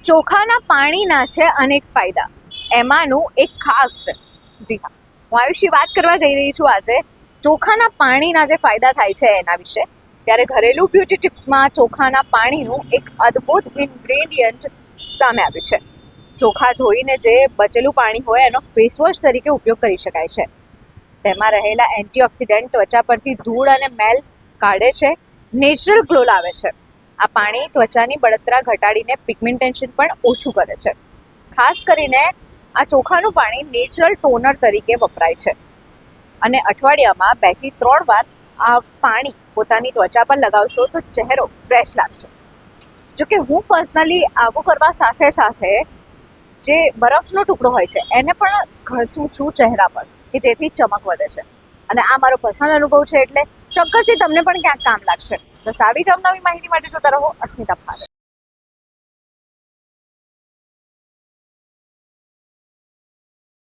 ચોખાના પાણીના છે અનેક ફાયદા, એમાંનું એક ખાસ છે. જી હા, હું આ વિશે વાત કરવા જઈ રહી છું આજે. ચોખાના પાણીના જે ફાયદા થાય છે એના વિશે. ત્યારે ઘરેલું બ્યુટી ટિપ્સમાં ચોખાના પાણીનું એક અદ્ભુત ઇન્ગ્રેડિયન્ટ સામે આવ્યું છે. ચોખા ધોઈને જે બચેલું પાણી હોય એનો ફેસવોશ તરીકે ઉપયોગ કરી શકાય છે. તેમાં રહેલા એન્ટીઓક્સિડન્ટ ત્વચા પરથી ધૂળ અને મેલ કાઢે છે, નેચરલ ગ્લો લાવે છે. આ પાણી ત્વચાની બળતરા ઘટાડીને પિગમેન્ટેશન પણ ઓછું કરે છે. ખાસ કરીને આ ચોખાનું પાણી નેચરલ ટોનર તરીકે વપરાય છે અને અઠવાડિયામાં 2 થી 3 વાર આ પાણી પોતાની ત્વચા પર લગાવશો તો ચહેરો ફ્રેશ લાગશે. જોકે હું પર્સનલી આવું કરવા સાથે સાથે જે બરફનો ટુકડો હોય છે એને પણ ઘસું છું ચહેરા પર, કે જેથી ચમક વધે છે. અને આ મારો પર્સનલ અનુભવ છે એટલે ચોક્કસથી તમને પણ ક્યાંક કામ લાગશે. બસ આવી જ અવનવી માહિતી માટે જોતા રહો અસ્મિતા ફાધર.